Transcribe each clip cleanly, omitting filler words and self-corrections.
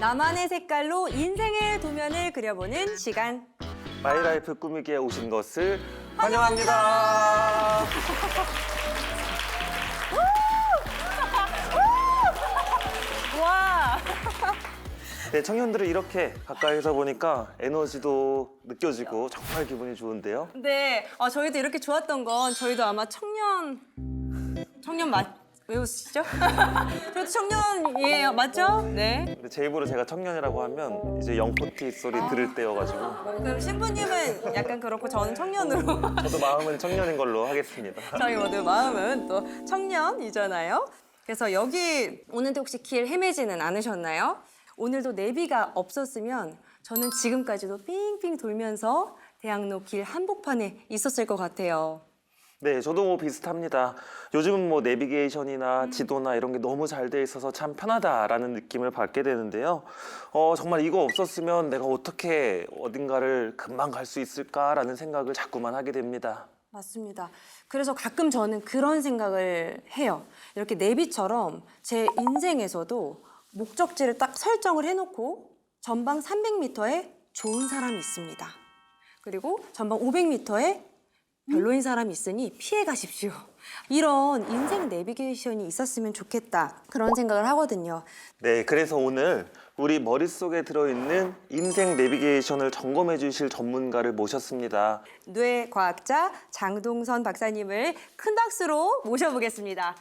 나만의 색깔로 인생의 도면을 그려보는 시간. 마이라이프 꾸미기에 오신 것을 환영합니다. 와. 네, 청년들을 이렇게 가까이서 보니까 에너지도 느껴지고 정말 기분이 좋은데요. 네, 저희도 이렇게 좋았던 건 저희도 아마 청년 왜 웃으시죠? 저도 청년이에요, 맞죠? 네. 근데 제 입으로 제가 청년이라고 하면 이제 영포티 소리 들을 때여가지고 그럼 신부님은 약간 그렇고 저는 청년으로. 저도 마음은 청년인 걸로 하겠습니다. 저희 모두 마음은 또 청년이잖아요. 그래서 여기 오는데 혹시 길 헤매지는 않으셨나요? 오늘도 내비가 없었으면 저는 지금까지도 삥삥 돌면서 대학로 길 한복판에 있었을 것 같아요. 네, 저도 뭐 비슷합니다. 요즘은 뭐 내비게이션이나 지도나 이런 게 너무 잘 돼 있어서 참 편하다라는 느낌을 받게 되는데요. 정말 이거 없었으면 내가 어떻게 어딘가를 금방 갈 수 있을까라는 생각을 자꾸만 하게 됩니다. 맞습니다. 그래서 가끔 저는 그런 생각을 해요. 이렇게 내비처럼 제 인생에서도 목적지를 딱 설정을 해놓고 전방 300m에 좋은 사람이 있습니다. 그리고 전방 500m에 별로인 사람이 있으니 피해 가십시오. 이런 인생 내비게이션이 있었으면 좋겠다. 그런 생각을 하거든요. 네, 그래서 오늘 우리 머릿속에 들어있는 인생 내비게이션을 점검해 주실 전문가를 모셨습니다. 뇌과학자 장동선 박사님을 큰 박수로 모셔보겠습니다.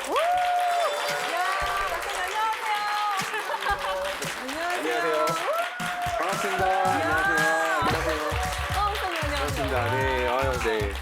우! 이야, 박사님 안녕하세요. 안녕하세요. 반갑습니다. 안녕하세요. 박사님 안녕하세요. 반갑습니다. 네, 아유, 네.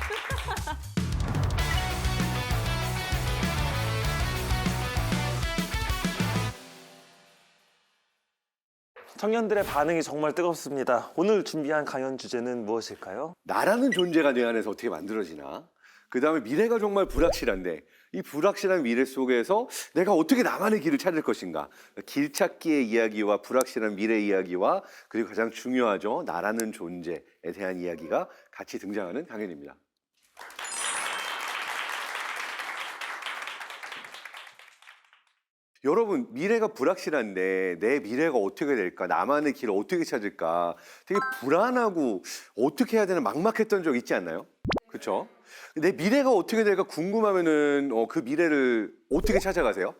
청년들의 반응이 정말 뜨겁습니다. 오늘 준비한 강연 주제는 무엇일까요? 나라는 존재가 내 안에서 어떻게 만들어지나? 그 다음에 미래가 정말 불확실한데 이 불확실한 미래 속에서 내가 어떻게 나만의 길을 찾을 것인가? 길 찾기의 이야기와 불확실한 미래 이야기와 그리고 가장 중요하죠. 나라는 존재에 대한 이야기가 같이 등장하는 강연입니다. 여러분, 미래가 불확실한데 내 미래가 어떻게 될까? 나만의 길을 어떻게 찾을까? 되게 불안하고 어떻게 해야 되나 막막했던 적 있지 않나요? 그렇죠? 내 미래가 어떻게 될까 궁금하면은 그 미래를 어떻게 찾아가세요?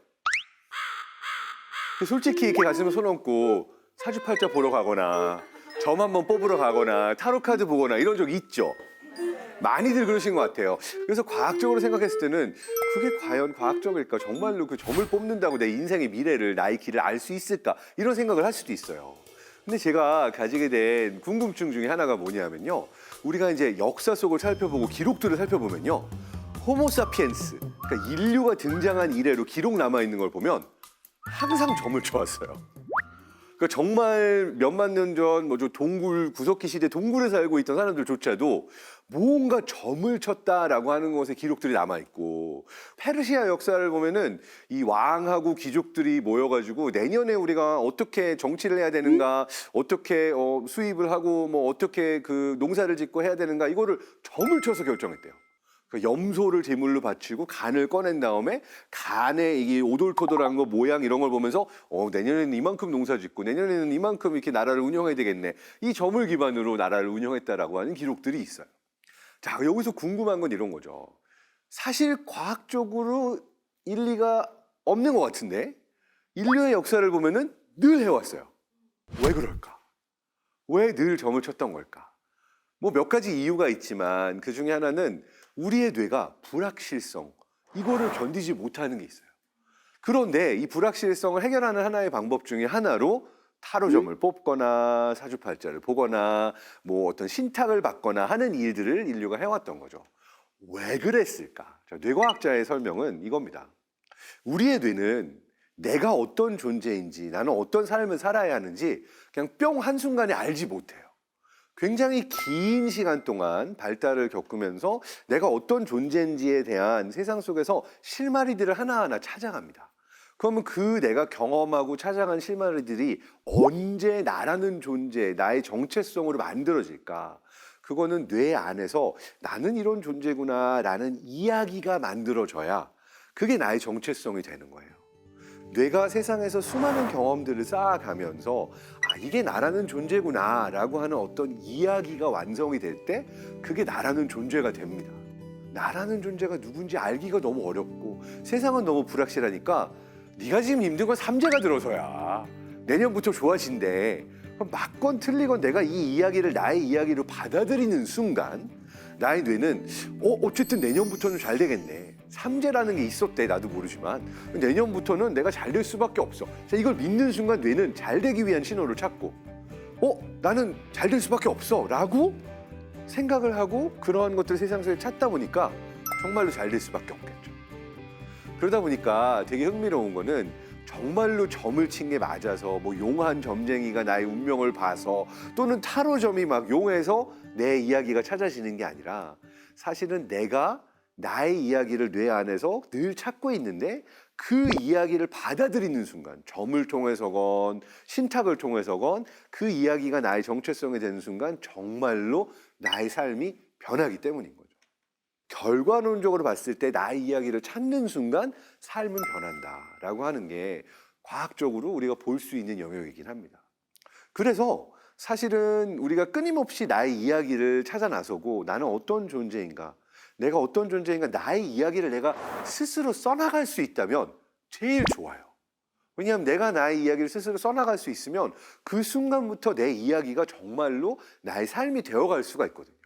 솔직히 이렇게 가슴에 손 얹고 사주팔자 보러 가거나 점 한번 뽑으러 가거나 타로 카드 보거나 이런 적 있죠? 많이들 그러신 것 같아요. 그래서 과학적으로 생각했을 때는 그게 과연 과학적일까? 정말로 그 점을 뽑는다고 내 인생의 미래를, 나의 길을 알 수 있을까? 이런 생각을 할 수도 있어요. 근데 제가 가지게 된 궁금증 중에 하나가 뭐냐면요. 우리가 이제 역사 속을 살펴보고 기록들을 살펴보면요. 호모사피엔스, 그러니까 인류가 등장한 이래로 기록 남아있는 걸 보면 항상 점을 쳐왔어요. 그러니까 정말 몇만 년 전 동굴 구석기 시대 동굴에 살고 있던 사람들조차도 뭔가 점을 쳤다라고 하는 것에 기록들이 남아 있고 페르시아 역사를 보면은 이 왕하고 귀족들이 모여가지고 내년에 우리가 어떻게 정치를 해야 되는가, 어떻게 수입을 하고 뭐 어떻게 그 농사를 짓고 해야 되는가 이거를 점을 쳐서 결정했대요. 염소를 제물로 바치고 간을 꺼낸 다음에 간에 이게 오돌토돌한 거 모양 이런 걸 보면서 내년에는 이만큼 농사 짓고 내년에는 이만큼 이렇게 나라를 운영해야 되겠네. 이 점을 기반으로 나라를 운영했다라고 하는 기록들이 있어요. 자, 여기서 궁금한 건 이런 거죠. 사실 과학적으로 일리가 없는 것 같은데 인류의 역사를 보면은 늘 해왔어요. 왜 그럴까? 왜 늘 점을 쳤던 걸까? 뭐 몇 가지 이유가 있지만 그 중에 하나는 우리의 뇌가 불확실성, 이거를 견디지 못하는 게 있어요. 그런데 이 불확실성을 해결하는 하나의 방법 중에 하나로 타로점을 뽑거나 사주팔자를 보거나 뭐 어떤 신탁을 받거나 하는 일들을 인류가 해왔던 거죠. 왜 그랬을까? 뇌과학자의 설명은 이겁니다. 우리의 뇌는 내가 어떤 존재인지, 나는 어떤 삶을 살아야 하는지 그냥 뿅 한순간에 알지 못해요. 굉장히 긴 시간 동안 발달을 겪으면서 내가 어떤 존재인지에 대한 세상 속에서 실마리들을 하나하나 찾아갑니다. 그러면 그 내가 경험하고 찾아간 실마리들이 언제 나라는 존재, 나의 정체성으로 만들어질까? 그거는 뇌 안에서 나는 이런 존재구나 라는 이야기가 만들어져야 그게 나의 정체성이 되는 거예요. 뇌가 세상에서 수많은 경험들을 쌓아가면서 아, 이게 나라는 존재구나라고 하는 어떤 이야기가 완성이 될 때 그게 나라는 존재가 됩니다. 나라는 존재가 누군지 알기가 너무 어렵고 세상은 너무 불확실하니까 네가 지금 힘든 건 삼재가 들어서야. 내년부터 좋아진대. 그럼 맞건 틀리건 내가 이 이야기를 나의 이야기로 받아들이는 순간 나의 뇌는 어쨌든 내년부터는 잘 되겠네. 삼재라는 게 있었대. 나도 모르지만 내년부터는 내가 잘 될 수밖에 없어. 자, 이걸 믿는 순간 뇌는 잘 되기 위한 신호를 찾고 나는 잘 될 수밖에 없어 라고 생각을 하고 그러한 것들을 세상 속에 찾다 보니까 정말로 잘 될 수밖에 없겠죠. 그러다 보니까 되게 흥미로운 거는 정말로 점을 친 게 맞아서 뭐 용한 점쟁이가 나의 운명을 봐서 또는 타로점이 막 용해서 내 이야기가 찾아지는 게 아니라 사실은 내가 나의 이야기를 뇌 안에서 늘 찾고 있는데 그 이야기를 받아들이는 순간 점을 통해서건 신탁을 통해서건 그 이야기가 나의 정체성이 되는 순간 정말로 나의 삶이 변하기 때문인 거죠. 결과론적으로 봤을 때 나의 이야기를 찾는 순간 삶은 변한다라고 하는 게 과학적으로 우리가 볼 수 있는 영역이긴 합니다. 그래서 사실은 우리가 끊임없이 나의 이야기를 찾아 나서고 나는 어떤 존재인가, 내가 어떤 존재인가 나의 이야기를 내가 스스로 써나갈 수 있다면 제일 좋아요. 왜냐하면 내가 나의 이야기를 스스로 써나갈 수 있으면 그 순간부터 내 이야기가 정말로 나의 삶이 되어갈 수가 있거든요.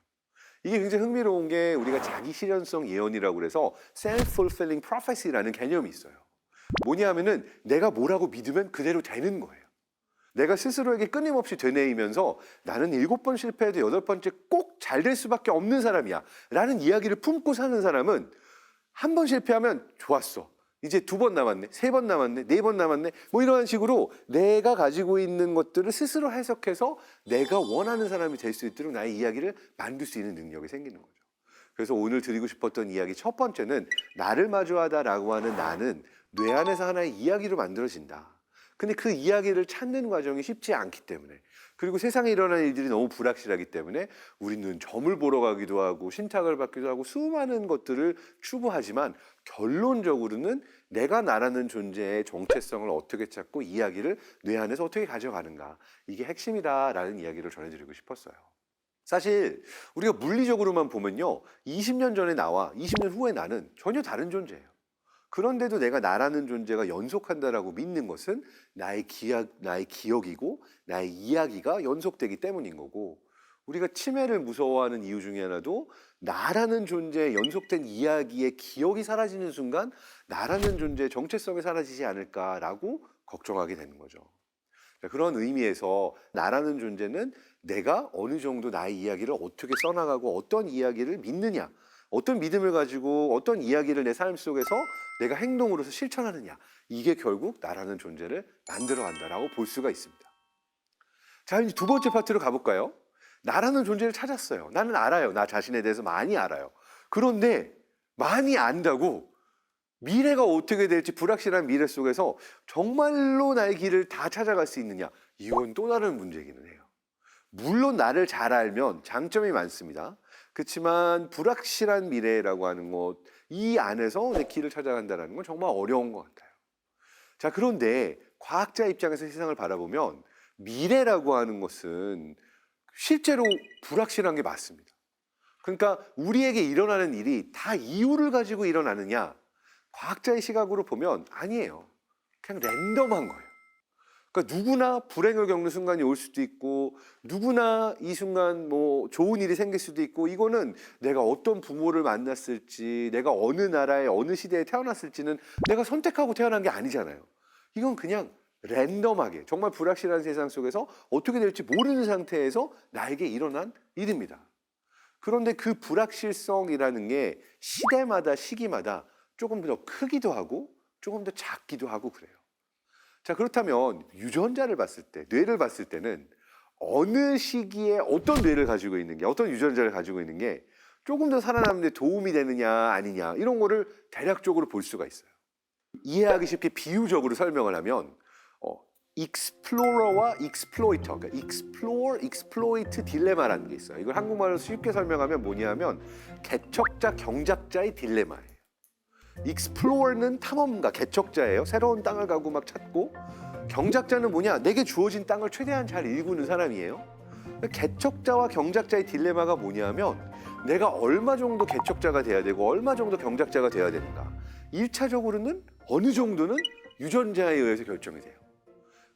이게 굉장히 흥미로운 게 우리가 자기 실현성 예언이라고 그래서 self-fulfilling prophecy라는 개념이 있어요. 뭐냐면은 내가 뭐라고 믿으면 그대로 되는 거예요. 내가 스스로에게 끊임없이 되뇌이면서 나는 7번 실패해도 8번째 꼭 잘 될 수밖에 없는 사람이야 라는 이야기를 품고 사는 사람은 한 번 실패하면 좋았어. 이제 2번 남았네, 3번 남았네, 4번 남았네 뭐 이런 식으로 내가 가지고 있는 것들을 스스로 해석해서 내가 원하는 사람이 될 수 있도록 나의 이야기를 만들 수 있는 능력이 생기는 거죠. 그래서 오늘 드리고 싶었던 이야기 첫 번째는 나를 마주하다라고 하는 나는 뇌 안에서 하나의 이야기로 만들어진다. 근데 그 이야기를 찾는 과정이 쉽지 않기 때문에 그리고 세상에 일어나는 일들이 너무 불확실하기 때문에 우리는 점을 보러 가기도 하고 신탁을 받기도 하고 수많은 것들을 추구하지만 결론적으로는 내가 나라는 존재의 정체성을 어떻게 찾고 이야기를 뇌 안에서 어떻게 가져가는가 이게 핵심이다라는 이야기를 전해드리고 싶었어요. 사실 우리가 물리적으로만 보면요 20년 전에 나와 20년 후에 나는 전혀 다른 존재예요. 그런데도 내가 나라는 존재가 연속한다라고 믿는 것은 나의 기억이고 나의 이야기가 연속되기 때문인 거고 우리가 치매를 무서워하는 이유 중에 하나도 나라는 존재의 연속된 이야기의 기억이 사라지는 순간 나라는 존재의 정체성이 사라지지 않을까라고 걱정하게 되는 거죠. 그런 의미에서 나라는 존재는 내가 어느 정도 나의 이야기를 어떻게 써나가고 어떤 이야기를 믿느냐 어떤 믿음을 가지고 어떤 이야기를 내 삶 속에서 내가 행동으로서 실천하느냐 이게 결국 나라는 존재를 만들어간다라고 볼 수가 있습니다. 자 이제 두 번째 파트로 가볼까요? 나라는 존재를 찾았어요. 나는 알아요. 나 자신에 대해서 많이 알아요. 그런데 많이 안다고 미래가 어떻게 될지 불확실한 미래 속에서 정말로 나의 길을 다 찾아갈 수 있느냐 이건 또 다른 문제이기는 해요. 물론 나를 잘 알면 장점이 많습니다. 그렇지만 불확실한 미래라고 하는 것, 이 안에서 내 길을 찾아간다는 건 정말 어려운 것 같아요. 자, 그런데 과학자 입장에서 세상을 바라보면 미래라고 하는 것은 실제로 불확실한 게 맞습니다. 그러니까 우리에게 일어나는 일이 다 이유를 가지고 일어나느냐? 과학자의 시각으로 보면 아니에요. 그냥 랜덤한 거예요. 그러니까 누구나 불행을 겪는 순간이 올 수도 있고 누구나 이 순간 뭐 좋은 일이 생길 수도 있고 이거는 내가 어떤 부모를 만났을지 내가 어느 나라에 어느 시대에 태어났을지는 내가 선택하고 태어난 게 아니잖아요. 이건 그냥 랜덤하게 정말 불확실한 세상 속에서 어떻게 될지 모르는 상태에서 나에게 일어난 일입니다. 그런데 그 불확실성이라는 게 시대마다 시기마다 조금 더 크기도 하고 조금 더 작기도 하고 그래요. 자, 그렇다면 유전자를 봤을 때, 뇌를 봤을 때는 어느 시기에 어떤 뇌를 가지고 있는 게, 어떤 유전자를 가지고 있는 게 조금 더 살아남는 데 도움이 되느냐 아니냐 이런 거를 대략적으로 볼 수가 있어요. 이해하기 쉽게 비유적으로 설명을 하면 익스플로러와 익스플로이터, 그러니까 익스플로어, 익스플로이트 딜레마라는 게 있어요. 이걸 한국말로 쉽게 설명하면 뭐냐면 개척자, 경작자의 딜레마예요. 익스플로어는 탐험가, 개척자예요. 새로운 땅을 가고 막 찾고. 경작자는 뭐냐? 내게 주어진 땅을 최대한 잘 일구는 사람이에요. 개척자와 경작자의 딜레마가 뭐냐면 내가 얼마 정도 개척자가 돼야 되고 얼마 정도 경작자가 돼야 되는가. 1차적으로는 어느 정도는 유전자에 의해서 결정이 돼요.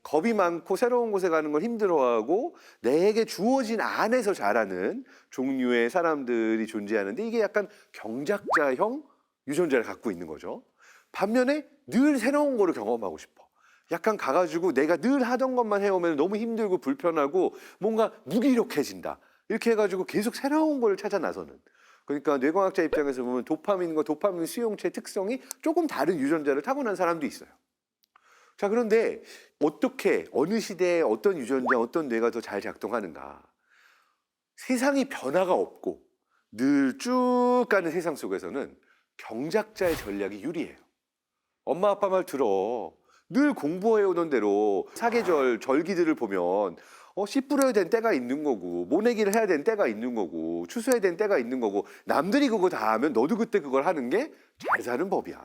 겁이 많고 새로운 곳에 가는 걸 힘들어하고 내게 주어진 안에서 자라는 종류의 사람들이 존재하는데 이게 약간 경작자형 유전자를 갖고 있는 거죠. 반면에 늘 새로운 거를 경험하고 싶어. 약간 가가지고 내가 늘 하던 것만 해오면 너무 힘들고 불편하고 뭔가 무기력해진다. 이렇게 해가지고 계속 새로운 걸 찾아 나서는. 그러니까 뇌과학자 입장에서 보면 도파민과 도파민 수용체의 특성이 조금 다른 유전자를 타고난 사람도 있어요. 자, 그런데 어떻게 어느 시대에 어떤 유전자, 어떤 뇌가 더 잘 작동하는가. 세상이 변화가 없고 늘 쭉 가는 세상 속에서는 경작자의 전략이 유리해요. 엄마 아빠 말 들어. 늘 공부해오던 대로 사계절 절기들을 보면 씨 뿌려야 된 때가 있는 거고 모내기를 해야 된 때가 있는 거고 추수해야 된 때가 있는 거고 남들이 그거 다 하면 너도 그때 그걸 하는 게 잘 사는 법이야.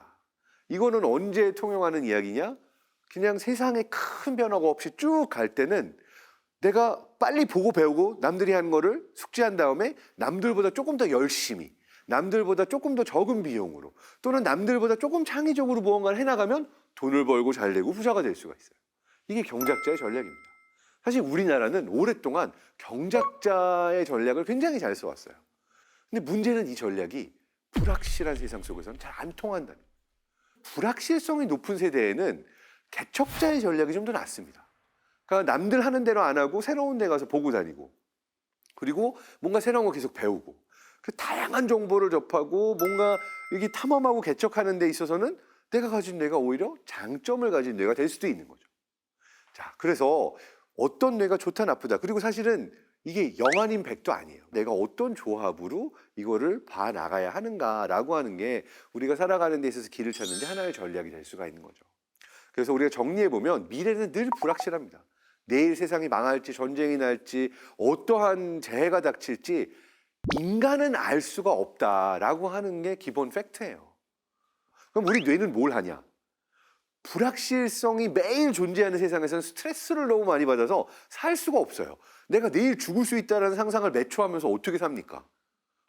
이거는 언제 통용하는 이야기냐? 그냥 세상에 큰 변화가 없이 쭉 갈 때는 내가 빨리 보고 배우고 남들이 하는 거를 숙지한 다음에 남들보다 조금 더 열심히 남들보다 조금 더 적은 비용으로 또는 남들보다 조금 창의적으로 무언가를 해나가면 돈을 벌고 잘 되고 부자가 될 수가 있어요. 이게 경작자의 전략입니다. 사실 우리나라는 오랫동안 경작자의 전략을 굉장히 잘 써왔어요. 근데 문제는 이 전략이 불확실한 세상 속에서는 잘 안 통한다는 거예요. 불확실성이 높은 세대에는 개척자의 전략이 좀 더 낫습니다. 그러니까 남들 하는 대로 안 하고 새로운 데 가서 보고 다니고 그리고 뭔가 새로운 거 계속 배우고 그 다양한 정보를 접하고 뭔가 이게 탐험하고 개척하는 데 있어서는 내가 가진 뇌가 오히려 장점을 가진 뇌가 될 수도 있는 거죠. 자, 그래서 어떤 뇌가 좋다 나쁘다. 그리고 사실은 이게 영아님 백도 아니에요. 내가 어떤 조합으로 이거를 봐 나가야 하는가라고 하는 게 우리가 살아가는 데 있어서 길을 찾는 데 하나의 전략이 될 수가 있는 거죠. 그래서 우리가 정리해 보면 미래는 늘 불확실합니다. 내일 세상이 망할지 전쟁이 날지 어떠한 재해가 닥칠지 인간은 알 수가 없다라고 하는 게 기본 팩트예요. 그럼 우리 뇌는 뭘 하냐? 불확실성이 매일 존재하는 세상에서는 스트레스를 너무 많이 받아서 살 수가 없어요. 내가 내일 죽을 수 있다는 상상을 매초하면서 어떻게 삽니까?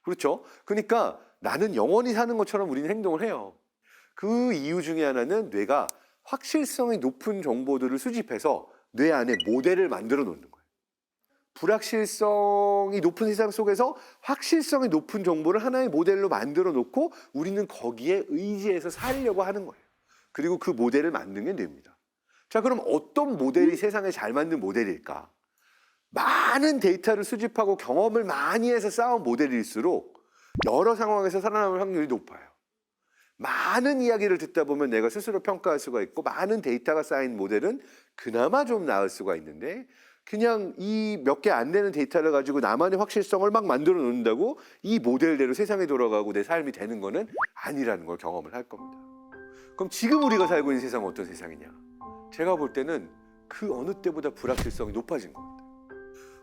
그렇죠? 그러니까 나는 영원히 사는 것처럼 우리는 행동을 해요. 그 이유 중에 하나는 뇌가 확실성이 높은 정보들을 수집해서 뇌 안에 모델을 만들어 놓는 거예요. 불확실성이 높은 세상 속에서 확실성이 높은 정보를 하나의 모델로 만들어 놓고 우리는 거기에 의지해서 살려고 하는 거예요. 그리고 그 모델을 만든 게 뇌입니다. 자, 그럼 어떤 모델이 세상에 잘 맞는 모델일까? 많은 데이터를 수집하고 경험을 많이 해서 쌓은 모델일수록 여러 상황에서 살아남을 확률이 높아요. 많은 이야기를 듣다 보면 내가 스스로 평가할 수가 있고 많은 데이터가 쌓인 모델은 그나마 좀 나을 수가 있는데 그냥 이 몇 개 안 되는 데이터를 가지고 나만의 확실성을 막 만들어 놓는다고 이 모델대로 세상에 돌아가고 내 삶이 되는 거는 아니라는 걸 경험을 할 겁니다. 그럼 지금 우리가 살고 있는 세상은 어떤 세상이냐? 제가 볼 때는 그 어느 때보다 불확실성이 높아진 겁니다.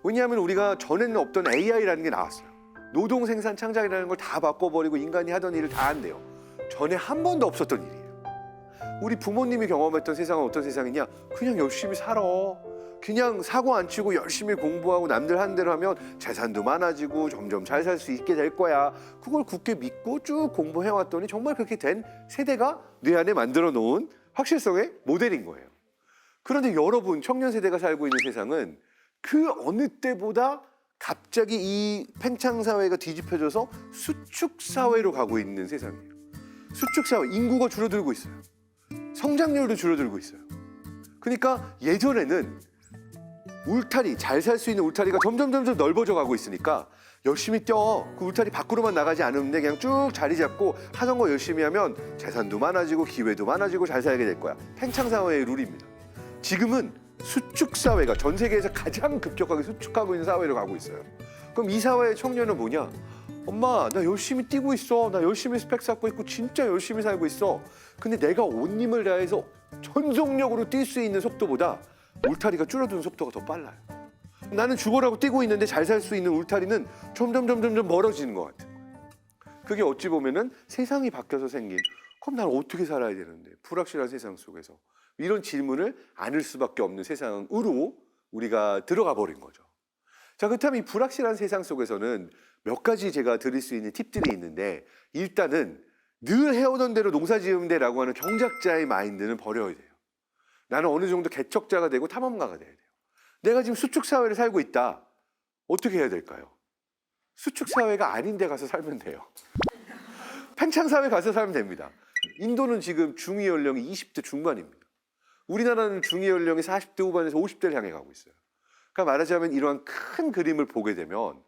왜냐하면 우리가 전에는 없던 AI라는 게 나왔어요. 노동 생산 창작이라는 걸 다 바꿔버리고 인간이 하던 일을 다 한대요. 전에 한 번도 없었던 일이에요. 우리 부모님이 경험했던 세상은 어떤 세상이냐? 그냥 열심히 살아. 그냥 사고 안 치고 열심히 공부하고 남들 하는 대로 하면 재산도 많아지고 점점 잘 살 수 있게 될 거야. 그걸 굳게 믿고 쭉 공부해왔더니 정말 그렇게 된 세대가 뇌 안에 만들어 놓은 확실성의 모델인 거예요. 그런데 여러분, 청년 세대가 살고 있는 세상은 그 어느 때보다 갑자기 이 팽창 사회가 뒤집혀져서 수축 사회로 가고 있는 세상이에요. 수축 사회, 인구가 줄어들고 있어요. 성장률도 줄어들고 있어요. 그러니까 예전에는 울타리, 잘 살 수 있는 울타리가 점점 넓어져 가고 있으니까 열심히 뛰어. 그 울타리 밖으로만 나가지 않으면 그냥 쭉 자리 잡고 하던 거 열심히 하면 재산도 많아지고 기회도 많아지고 잘 살게 될 거야. 팽창 사회의 룰입니다. 지금은 수축 사회가 전 세계에서 가장 급격하게 수축하고 있는 사회로 가고 있어요. 그럼 이 사회의 청년은 뭐냐? 엄마, 나 열심히 뛰고 있어. 나 열심히 스펙 쌓고 있고 진짜 열심히 살고 있어. 근데 내가 온 힘을 다해서 전속력으로 뛸 수 있는 속도보다 울타리가 줄어드는 속도가 더 빨라요. 나는 죽어라고 뛰고 있는데 잘 살 수 있는 울타리는 점점 멀어지는 것 같아요. 그게 어찌 보면은 세상이 바뀌어서 생긴 그럼 난 어떻게 살아야 되는데? 불확실한 세상 속에서. 이런 질문을 안을 수밖에 없는 세상으로 우리가 들어가 버린 거죠. 자, 그렇다면 이 불확실한 세상 속에서는 몇 가지 제가 드릴 수 있는 팁들이 있는데, 일단은 늘 해오던 대로 농사 지으면 돼라고 하는 경작자의 마인드는 버려야 돼요. 나는 어느 정도 개척자가 되고 탐험가가 돼야 돼요. 내가 지금 수축사회를 살고 있다. 어떻게 해야 될까요? 수축사회가 아닌 데 가서 살면 돼요. 팽창사회 가서 살면 됩니다. 인도는 지금 중위 연령이 20대 중반입니다. 우리나라는 중위 연령이 40대 후반에서 50대를 향해 가고 있어요. 그러니까 말하자면 이러한 큰 그림을 보게 되면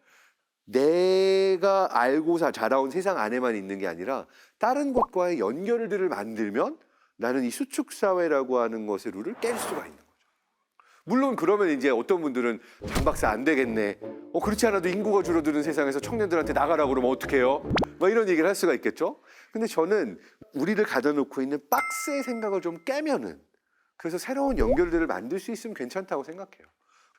내가 알고 자라온 세상 안에만 있는 게 아니라 다른 것과의 연결들을 만들면 나는 이 수축사회라고 하는 것의 룰을 깰 수가 있는 거죠. 물론 그러면 이제 어떤 분들은 장 박사 안 되겠네. 그렇지 않아도 인구가 줄어드는 세상에서 청년들한테 나가라고 그러면 어떡해요? 막 이런 얘기를 할 수가 있겠죠. 근데 저는 우리를 가둬놓고 있는 박스의 생각을 좀 깨면은, 그래서 새로운 연결들을 만들 수 있으면 괜찮다고 생각해요.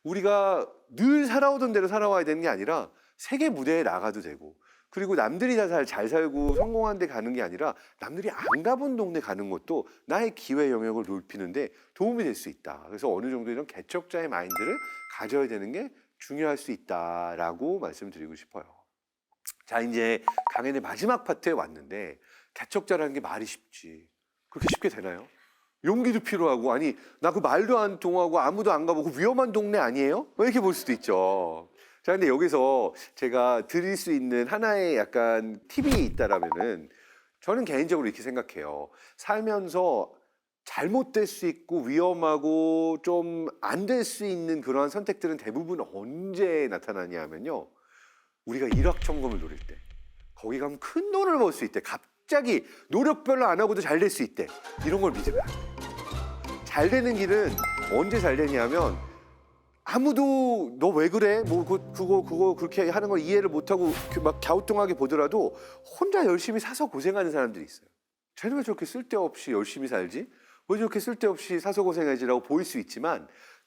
우리가 늘 살아오던 대로 살아와야 되는 게 아니라 세계 무대에 나가도 되고, 그리고 남들이 다 잘 살고 성공한 데 가는 게 아니라 남들이 안 가본 동네 가는 것도 나의 기회 영역을 넓히는데 도움이 될 수 있다. 그래서 어느 정도 이런 개척자의 마인드를 가져야 되는 게 중요할 수 있다라고 말씀드리고 싶어요. 자, 이제 강연의 마지막 파트에 왔는데, 개척자라는 게 말이 쉽지. 그렇게 쉽게 되나요? 용기도 필요하고, 아니 나 그 말도 안 통하고 아무도 안 가보고 위험한 동네 아니에요? 이렇게 볼 수도 있죠. 자, 근데 여기서 제가 드릴 수 있는 하나의 약간 팁이 있다라면은, 저는 개인적으로 이렇게 생각해요. 살면서 잘못될 수 있고 위험하고 좀 안 될 수 있는 그러한 선택들은 대부분 언제 나타나냐 하면요, 우리가 일확천금을 노릴 때, 거기 가면 큰 돈을 벌 수 있대, 갑자기 노력 별로 안 하고도 잘 될 수 있대, 이런 걸 믿으면 안 돼요. 잘 되는 길은 언제 잘 되냐면, 아무도 너 왜 그래? 뭐 그거 그렇게 하는 걸 이해를 못하고 막 갸우뚱하게 보더라도 혼자 열심히 사서 고생하는 사람들이 있어요. 쟤는 왜 저렇게 쓸데없이 열심히 살지? 왜 저렇게 쓸데없이 사서 고생하지라고 보일 수 있지만,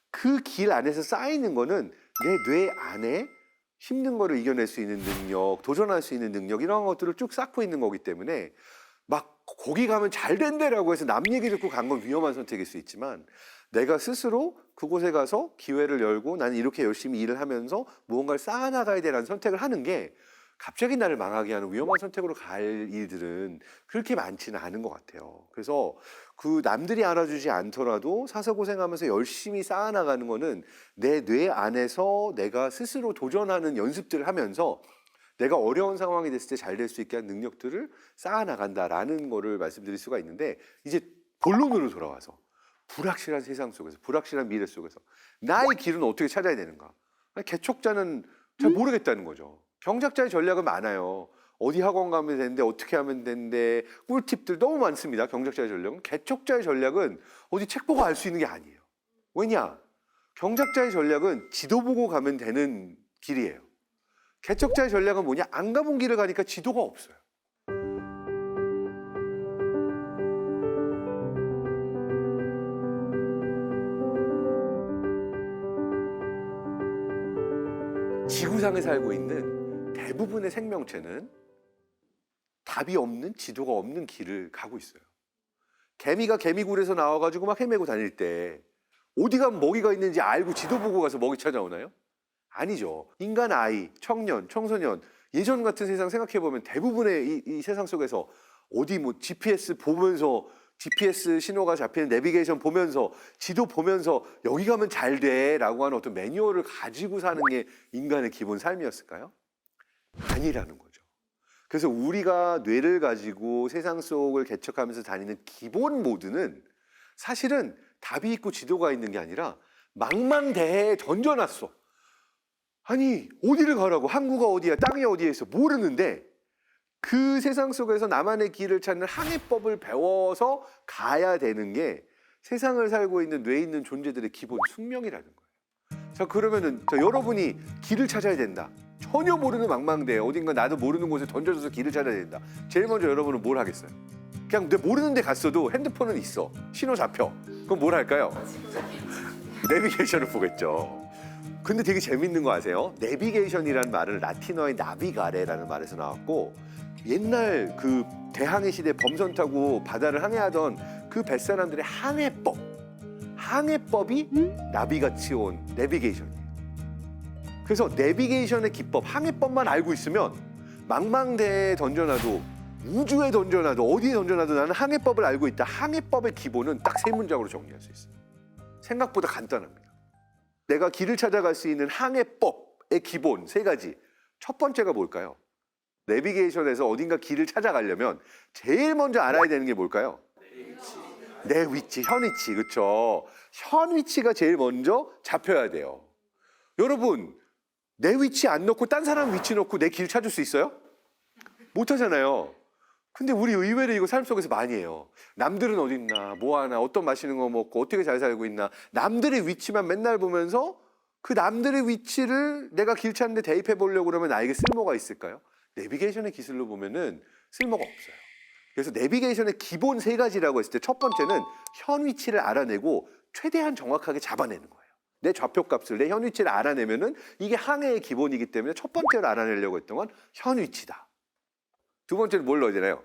그 길 안에서 쌓이는 거는 내 뇌 안에 힘든 거를 이겨낼 수 있는 능력, 도전할 수 있는 능력, 이런 것들을 쭉 쌓고 있는 거기 때문에, 막 거기 가면 잘 된대라고 해서 남 얘기 듣고 간 건 위험한 선택일 수 있지만, 내가 스스로 그곳에 가서 기회를 열고 나는 이렇게 열심히 일을 하면서 무언가를 쌓아나가야 되라는 선택을 하는 게, 갑자기 나를 망하게 하는 위험한 선택으로 갈 일들은 그렇게 많지는 않은 것 같아요. 그래서 그 남들이 알아주지 않더라도 사서 고생하면서 열심히 쌓아나가는 거는 내 뇌 안에서 내가 스스로 도전하는 연습들을 하면서 내가 어려운 상황이 됐을 때 잘 될 수 있게 하는 능력들을 쌓아나간다라는 거를 말씀드릴 수가 있는데, 이제 본론으로 돌아와서 불확실한 세상 속에서, 불확실한 미래 속에서 나의 길은 어떻게 찾아야 되는가? 개척자는 잘 모르겠다는 거죠. 경작자의 전략은 많아요. 어디 학원 가면 되는데, 어떻게 하면 되는데, 꿀팁들 너무 많습니다. 경작자의 전략은. 개척자의 전략은 어디 책 보고 알 수 있는 게 아니에요. 왜냐? 경작자의 전략은 지도 보고 가면 되는 길이에요. 개척자의 전략은 뭐냐? 안 가본 길을 가니까 지도가 없어요. 지구상에 살고 있는 대부분의 생명체는 답이 없는, 지도가 없는 길을 가고 있어요. 개미가 개미굴에서 나와가지고 막 헤매고 다닐 때 어디 가면 먹이가 있는지 알고 지도 보고 가서 먹이 찾아오나요? 아니죠. 인간 아이, 청년, 청소년, 예전 같은 세상 생각해보면 대부분의 이 세상 속에서 어디 뭐 GPS 보면서, GPS 신호가 잡히는 내비게이션 보면서, 지도 보면서 여기 가면 잘 돼 라고 하는 어떤 매뉴얼을 가지고 사는 게 인간의 기본 삶이었을까요? 아니라는 거죠. 그래서 우리가 뇌를 가지고 세상 속을 개척하면서 다니는 기본 모드는 사실은 답이 있고 지도가 있는 게 아니라 망망대해에 던져놨어. 아니 어디를 가라고, 항구가 어디야, 땅이 어디에 있어 모르는데, 그 세상 속에서 나만의 길을 찾는 항해법을 배워서 가야 되는 게 세상을 살고 있는 뇌에 있는 존재들의 기본 숙명이라는 거예요. 자, 그러면은 여러분이 길을 찾아야 된다. 전혀 모르는 망망대해, 어딘가 나도 모르는 곳에 던져져서 길을 찾아야 된다. 제일 먼저 여러분은 뭘 하겠어요? 그냥 내 모르는 데 갔어도 핸드폰은 있어. 신호 잡혀. 그럼 뭘 할까요? 내비게이션을 보겠죠. 근데 되게 재밌는 거 아세요? 내비게이션이라는 말은 라틴어의 나비가레라는 말에서 나왔고 옛날 그 대항해 시대 범선 타고 바다를 항해하던 그 뱃사람들의 항해법이 나비같이 온 내비게이션이에요. 그래서 내비게이션의 기법, 항해법만 알고 있으면 망망대해에 던져놔도 우주에 던져놔도 어디에 던져놔도 나는 항해법을 알고 있다. 항해법의 기본은 딱 세 문장으로 정리할 수 있어요. 생각보다 간단합니다. 내가 길을 찾아갈 수 있는 항해법의 기본 세 가지. 첫 번째가 뭘까요? 내비게이션에서 어딘가 길을 찾아가려면 제일 먼저 알아야 되는 게 뭘까요? 내 위치, 현 위치, 그렇죠? 현 위치가 제일 먼저 잡혀야 돼요. 여러분, 내 위치 안 넣고 딴 사람 위치 넣고 내 길 찾을 수 있어요? 못 하잖아요. 근데 우리 의외로 이거 삶 속에서 많이 해요. 남들은 어디 있나, 뭐 하나, 어떤 맛있는 거 먹고 어떻게 잘 살고 있나. 남들의 위치만 맨날 보면서 그 남들의 위치를 내가 길 찾는데 대입해 보려고 그러면 나에게 쓸모가 있을까요? 내비게이션의 기술로 보면은 쓸모가 없어요. 그래서 내비게이션의 기본 세 가지라고 했을 때 첫 번째는 현 위치를 알아내고 최대한 정확하게 잡아내는 거예요. 내 좌표값을, 내 현 위치를 알아내면은 이게 항해의 기본이기 때문에 첫 번째로 알아내려고 했던 건 현 위치다. 두 번째는 뭘 넣어야 되나요?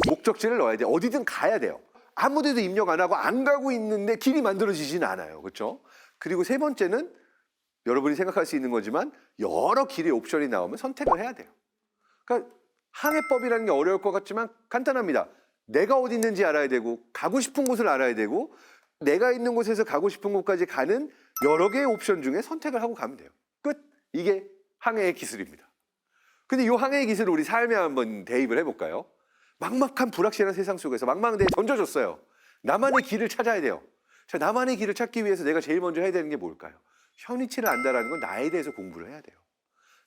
목적지를 넣어야 돼요. 어디든 가야 돼요. 아무 데도 입력 안 하고 안 가고 있는데 길이 만들어지진 않아요. 그렇죠? 그리고 세 번째는 여러분이 생각할 수 있는 거지만 여러 길의 옵션이 나오면 선택을 해야 돼요. 그러니까 항해법이라는 게 어려울 것 같지만 간단합니다. 내가 어디 있는지 알아야 되고 가고 싶은 곳을 알아야 되고 내가 있는 곳에서 가고 싶은 곳까지 가는 여러 개의 옵션 중에 선택을 하고 가면 돼요. 끝! 이게 항해의 기술입니다. 근데 이 항해의 기술을 우리 삶에 한번 대입을 해볼까요? 막막한 불확실한 세상 속에서 망망대해에 던져줬어요. 나만의 길을 찾아야 돼요. 자, 나만의 길을 찾기 위해서 내가 제일 먼저 해야 되는 게 뭘까요? 현 위치를 안다라는 건 나에 대해서 공부를 해야 돼요.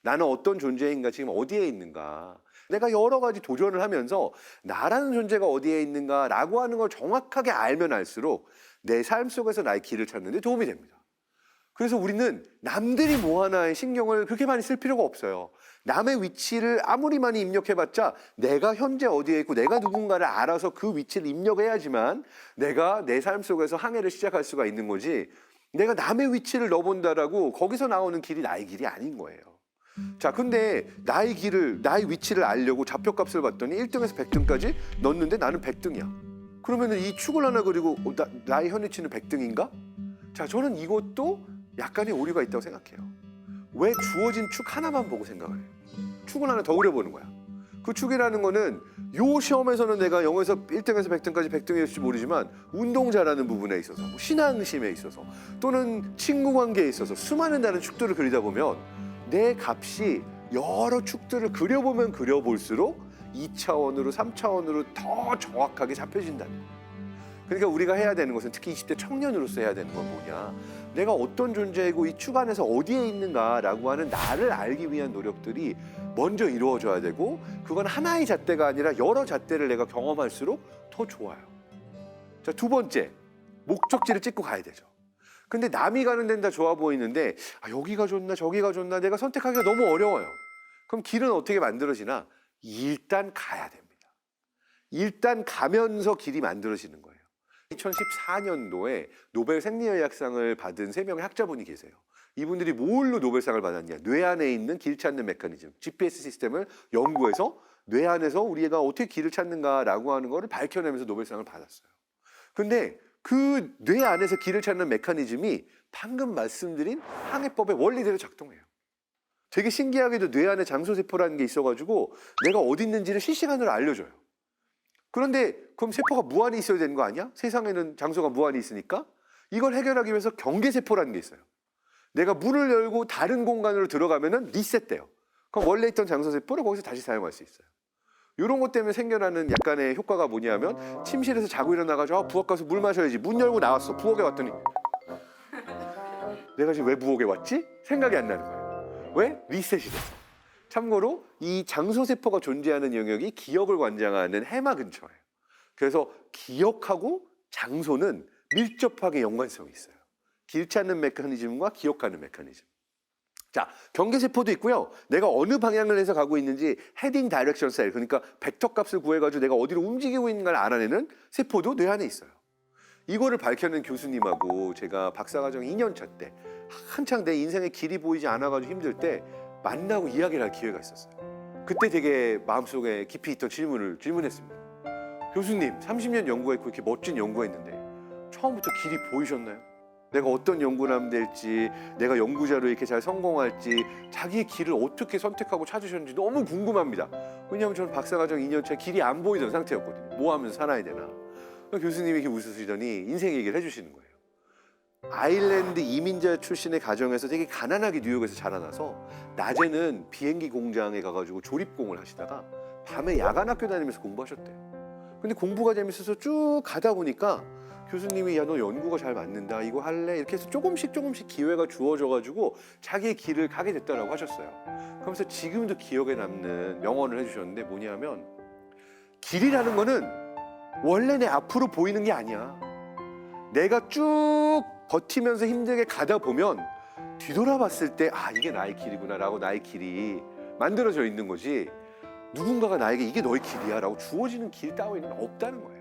나는 어떤 존재인가, 지금 어디에 있는가. 내가 여러 가지 도전을 하면서 나라는 존재가 어디에 있는가라고 하는 걸 정확하게 알면 알수록 내 삶 속에서 나의 길을 찾는 데 도움이 됩니다. 그래서 우리는 남들이 뭐 하나에 신경을 그렇게 많이 쓸 필요가 없어요. 남의 위치를 아무리 많이 입력해봤자 내가 현재 어디에 있고 내가 누군가를 알아서 그 위치를 입력해야지만 내가 내 삶 속에서 항해를 시작할 수가 있는 거지, 내가 남의 위치를 넣어본다라고 거기서 나오는 길이 나의 길이 아닌 거예요. 자, 근데 나의 길을, 나의 위치를 알려고 좌표값을 봤더니 1등에서 100등까지 넣었는데 나는 100등이야. 그러면 이 축을 하나 그리고 나의 현 위치는 100등인가? 자, 저는 이것도 약간의 오류가 있다고 생각해요. 왜 주어진 축 하나만 보고 생각을 해요? 축을 하나 더 그려보는 거야. 그 축이라는 거는 요 시험에서는 내가 0에서 1등에서 100등까지 100등일지 모르지만 운동 잘하는 부분에 있어서, 뭐 신앙심에 있어서, 또는 친구 관계에 있어서 수많은 다른 축들을 그리다 보면 내 값이 여러 축들을 그려보면 그려볼수록 2차원으로 3차원으로 더 정확하게 잡혀진다는 거예요. 그러니까 우리가 해야 되는 것은, 특히 20대 청년으로서 해야 되는 건 뭐냐, 내가 어떤 존재이고 이 축 안에서 어디에 있는가라고 하는 나를 알기 위한 노력들이 먼저 이루어져야 되고, 그건 하나의 잣대가 아니라 여러 잣대를 내가 경험할수록 더 좋아요. 자, 두 번째, 목적지를 찍고 가야 되죠. 근데 남이 가는 데는 다 좋아 보이는데 여기가 좋나 저기가 좋나 내가 선택하기가 너무 어려워요. 그럼 길은 어떻게 만들어지나? 일단 가야 됩니다. 일단 가면서 길이 만들어지는 거예요. 2014년도에 노벨 생리의학상을 받은 3명의 학자분이 계세요. 이분들이 뭘로 노벨상을 받았냐? 뇌 안에 있는 길 찾는 메커니즘, GPS 시스템을 연구해서 뇌 안에서 우리가 어떻게 길을 찾는가라고 하는 거를 밝혀내면서 노벨상을 받았어요. 근데 그 뇌 안에서 길을 찾는 메커니즘이 방금 말씀드린 항해법의 원리대로 작동해요. 되게 신기하게도 뇌 안에 장소세포라는 게 있어가지고 내가 어디 있는지를 실시간으로 알려줘요. 그런데 그럼 세포가 무한히 있어야 되는 거 아니야? 세상에는 장소가 무한히 있으니까. 이걸 해결하기 위해서 경계세포라는 게 있어요. 내가 문을 열고 다른 공간으로 들어가면은 리셋돼요. 그럼 원래 있던 장소세포를 거기서 다시 사용할 수 있어요. 이런 것 때문에 생겨나는 약간의 효과가 뭐냐면, 침실에서 자고 일어나가지고 부엌 가서 물 마셔야지. 문 열고 나왔어. 부엌에 왔더니 내가 지금 왜 부엌에 왔지? 생각이 안 나는 거예요. 왜? 리셋이 됐어. 참고로 이 장소세포가 존재하는 영역이 기억을 관장하는 해마 근처예요. 그래서 기억하고 장소는 밀접하게 연관성이 있어요. 길 찾는 메커니즘과 기억하는 메커니즘. 자, 경계세포도 있고요. 내가 어느 방향을 해서 가고 있는지 헤딩 다이렉션 셀, 그러니까 벡터 값을 구해가지고 내가 어디로 움직이고 있는가를 알아내는 세포도 뇌 안에 있어요. 이거를 밝혀낸 교수님하고 제가 박사과정 2년차 때 한창 내 인생의 길이 보이지 않아가지고 힘들 때 만나고 이야기를 할 기회가 있었어요. 그때 되게 마음속에 깊이 있던 질문을 질문했습니다. 교수님, 30년 연구했고 이렇게 멋진 연구했는데 처음부터 길이 보이셨나요? 내가 어떤 연구를 하면 될지, 내가 연구자로 이렇게 잘 성공할지, 자기의 길을 어떻게 선택하고 찾으셨는지 너무 궁금합니다. 왜냐하면 저는 박사과정 2년차 길이 안 보이던 상태였거든요. 뭐 하면서 살아야 되나. 교수님이 이렇게 웃으시더니 인생 얘기를 해주시는 거예요. 아일랜드 이민자 출신의 가정에서 되게 가난하게 뉴욕에서 자라나서 낮에는 비행기 공장에 가가지고 조립공을 하시다가 밤에 야간 학교 다니면서 공부하셨대요. 근데 공부가 재밌어서 쭉 가다 보니까 교수님이 야, 너 연구가 잘 맞는다, 이거 할래? 이렇게 해서 조금씩 기회가 주어져가지고 자기의 길을 가게 됐다라고 하셨어요. 그러면서 지금도 기억에 남는 명언을 해주셨는데 뭐냐면, 길이라는 거는 원래 내 앞으로 보이는 게 아니야. 내가 쭉 버티면서 힘들게 가다 보면 뒤돌아봤을 때 아, 이게 나의 길이구나 라고 나의 길이 만들어져 있는 거지, 누군가가 나에게 이게 너의 길이야 라고 주어지는 길 따위는 없다는 거예요.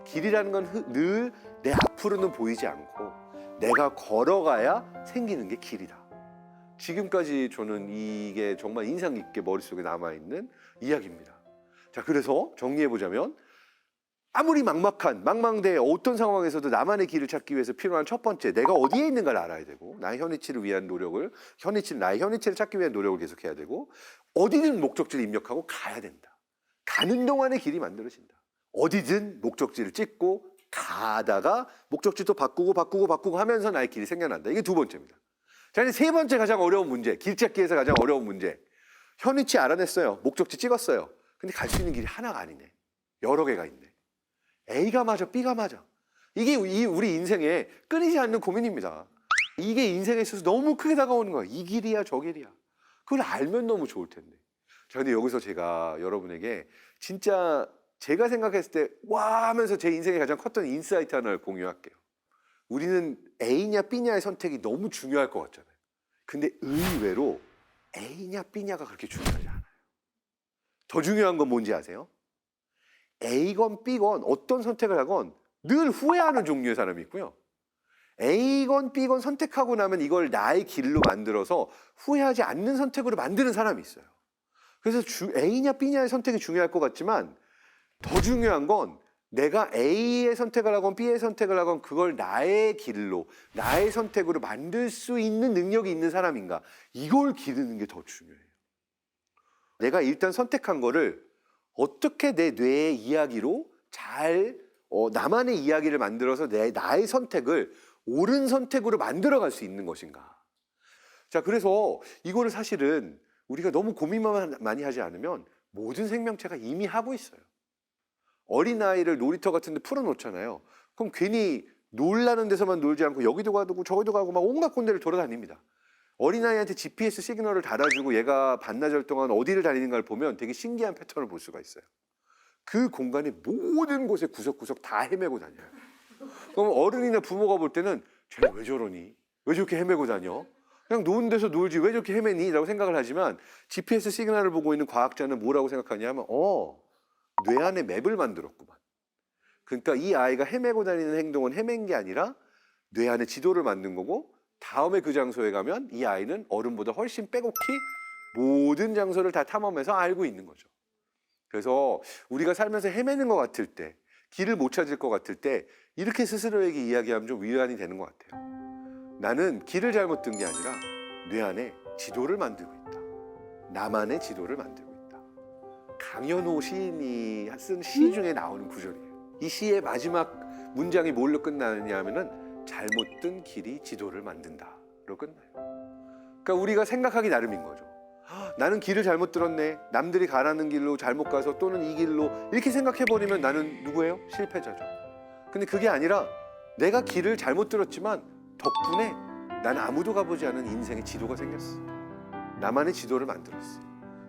길이라는 건 늘 내 앞으로는 보이지 않고 내가 걸어가야 생기는 게 길이다. 지금까지 저는 이게 정말 인상 깊게 머릿속에 남아있는 이야기입니다. 자, 그래서 정리해보자면, 아무리 망망대해 어떤 상황에서도 나만의 길을 찾기 위해서 필요한 첫 번째, 내가 어디에 있는가를 알아야 되고, 나의 현위치를 위한 노력을, 나의 현위치를 찾기 위한 노력을 계속해야 되고, 어디든 목적지를 입력하고 가야 된다. 가는 동안에 길이 만들어진다. 어디든 목적지를 찍고 가다가 목적지도 바꾸고 하면서 나의 길이 생겨난다. 이게 두 번째입니다. 자, 이제 세 번째 가장 어려운 문제, 길 찾기에서 가장 어려운 문제. 현위치 알아냈어요. 목적지 찍었어요. 근데 갈 수 있는 길이 하나가 아니네. 여러 개가 있네. A가 맞아, B가 맞아. 이게 우리 인생에 끊이지 않는 고민입니다. 이게 인생에 있어서 너무 크게 다가오는 거야. 이 길이야, 저 길이야. 그걸 알면 너무 좋을 텐데. 자, 근데 여기서 제가 여러분에게 진짜 제가 생각했을 때 와 하면서 제 인생에 가장 컸던 인사이트 하나를 공유할게요. 우리는 A냐 B냐의 선택이 너무 중요할 것 같잖아요. 근데 의외로 A냐 B냐가 그렇게 중요하지 않아요. 더 중요한 건 뭔지 아세요? A건 B건 어떤 선택을 하건 늘 후회하는 종류의 사람이 있고요. A건 B건 선택하고 나면 이걸 나의 길로 만들어서 후회하지 않는 선택으로 만드는 사람이 있어요. 그래서 A냐 B냐의 선택이 중요할 것 같지만, 더 중요한 건 내가 A의 선택을 하건 B의 선택을 하건 그걸 나의 길로, 나의 선택으로 만들 수 있는 능력이 있는 사람인가, 이걸 기르는 게 더 중요해요. 내가 일단 선택한 거를 어떻게 내 뇌의 이야기로 잘 나만의 이야기를 만들어서 나의 선택을 옳은 선택으로 만들어갈 수 있는 것인가. 자, 그래서 이거를 사실은 우리가 너무 고민만 많이 하지 않으면 모든 생명체가 이미 하고 있어요. 어린아이를 놀이터 같은 데 풀어놓잖아요. 그럼 괜히 놀라는 데서만 놀지 않고 여기도 가고 저기도 가고 막 온갖 군데를 돌아다닙니다. 어린아이한테 GPS 시그널을 달아주고 얘가 반나절 동안 어디를 다니는가를 보면 되게 신기한 패턴을 볼 수가 있어요. 그 공간의 모든 곳에 구석구석 다 헤매고 다녀요. 그럼 어른이나 부모가 볼 때는 쟤는 왜 저러니? 왜 저렇게 헤매고 다녀? 그냥 노는 데서 놀지 왜 저렇게 헤매니? 라고 생각을 하지만 GPS 시그널을 보고 있는 과학자는 뭐라고 생각하냐면 뇌 안에 맵을 만들었구만. 그러니까 이 아이가 헤매고 다니는 행동은 헤맨 게 아니라 뇌 안에 지도를 만든 거고, 다음에 그 장소에 가면 이 아이는 어른보다 훨씬 빼곡히 모든 장소를 다 탐험해서 알고 있는 거죠. 그래서 우리가 살면서 헤매는 것 같을 때, 길을 못 찾을 것 같을 때 이렇게 스스로에게 이야기하면 좀 위안이 되는 것 같아요. 나는 길을 잘못 든 게 아니라 뇌 안에 지도를 만들고 있다. 나만의 지도를 만들고 있다. 강현호 시인이 쓴 시 중에 나오는 구절이에요. 이 시의 마지막 문장이 뭘로 끝나느냐 하면은 잘못 든 길이 지도를 만든다로 끝나요. 그러니까 우리가 생각하기 나름인 거죠. 나는 길을 잘못 들었네. 남들이 가라는 길로 잘못 가서, 또는 이 길로, 이렇게 생각해버리면 나는 누구예요? 실패자죠. 근데 그게 아니라 내가 길을 잘못 들었지만 덕분에 난 아무도 가보지 않은 인생의 지도가 생겼어. 나만의 지도를 만들었어.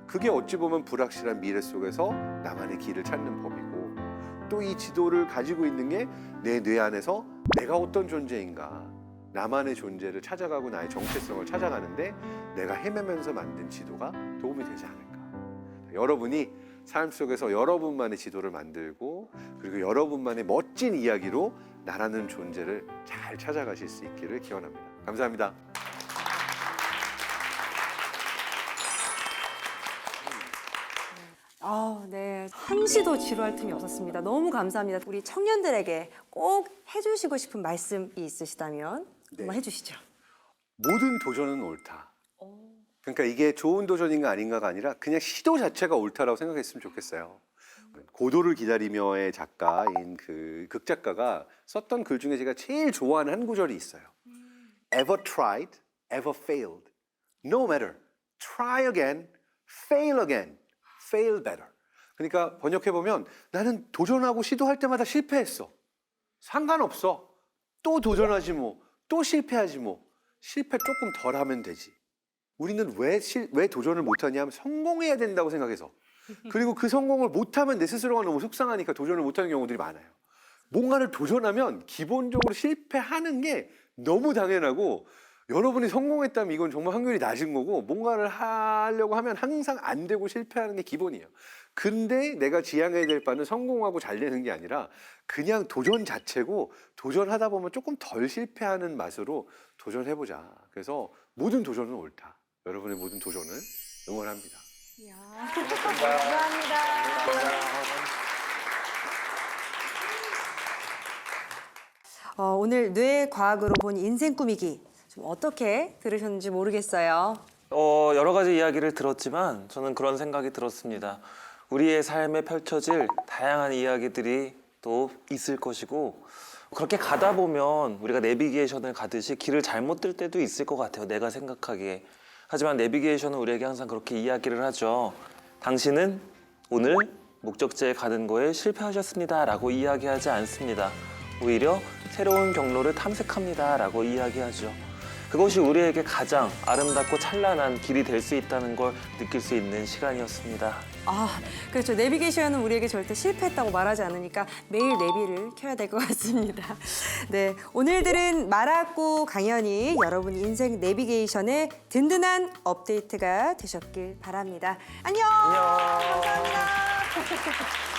그게 어찌 보면 불확실한 미래 속에서 나만의 길을 찾는 법이고, 또 이 지도를 가지고 있는 게 내 뇌 안에서 내가 어떤 존재인가, 나만의 존재를 찾아가고 나의 정체성을 찾아가는데 내가 헤매면서 만든 지도가 도움이 되지 않을까. 여러분이 삶 속에서 여러분만의 지도를 만들고, 그리고 여러분만의 멋진 이야기로 나라는 존재를 잘 찾아가실 수 있기를 기원합니다. 감사합니다. 네. 한시도 지루할 틈이 없었습니다. 너무 감사합니다. 우리 청년들에게 꼭 해주시고 싶은 말씀이 있으시다면 한번 해주시죠. 모든 도전은 옳다. 그러니까 이게 좋은 도전인가 아닌가가 아니라 그냥 시도 자체가 옳다라고 생각했으면 좋겠어요. 고도를 기다리며의 작가인 그 극작가가 썼던 글 중에 제가 제일 좋아하는 한 구절이 있어요. Ever tried, ever failed. No matter. Try again, fail again, fail better. 그러니까 번역해보면 나는 도전하고 시도할 때마다 실패했어. 상관없어. 또 도전하지 뭐. 또 실패하지 뭐. 실패 조금 덜 하면 되지. 우리는 왜 도전을 못하냐 하면 성공해야 된다고 생각해서. 그리고 그 성공을 못하면 내 스스로가 너무 속상하니까 도전을 못하는 경우들이 많아요. 뭔가를 도전하면 기본적으로 실패하는 게 너무 당연하고 여러분이 성공했다면 이건 정말 확률이 낮은 거고 뭔가를 하려고 하면 항상 안 되고 실패하는 게 기본이에요. 근데 내가 지향해야 될 바는 성공하고 잘 되는 게 아니라 그냥 도전 자체고 도전하다 보면 조금 덜 실패하는 맛으로 도전해보자. 그래서 모든 도전은 옳다. 여러분의 모든 도전을 응원합니다. 감사합니다. 오늘 뇌과학으로 본 인생 꾸미기 좀 어떻게 들으셨는지 모르겠어요. 여러 가지 이야기를 들었지만 저는 그런 생각이 들었습니다. 우리의 삶에 펼쳐질 다양한 이야기들이 또 있을 것이고 그렇게 가다 보면 우리가 내비게이션을 가듯이 길을 잘못 들 때도 있을 것 같아요. 내가 생각하기에. 하지만 내비게이션은 우리에게 항상 그렇게 이야기를 하죠. 당신은 오늘 목적지에 가는 거에 실패하셨습니다 라고 이야기하지 않습니다. 오히려 새로운 경로를 탐색합니다 라고 이야기하죠. 그것이 우리에게 가장 아름답고 찬란한 길이 될 수 있다는 걸 느낄 수 있는 시간이었습니다. 그렇죠. 내비게이션은 우리에게 절대 실패했다고 말하지 않으니까 매일 내비를 켜야 될 것 같습니다. 네, 오늘 들은 말하고 강연이 여러분 인생 내비게이션의 든든한 업데이트가 되셨길 바랍니다. 안녕. 안녕. 감사합니다.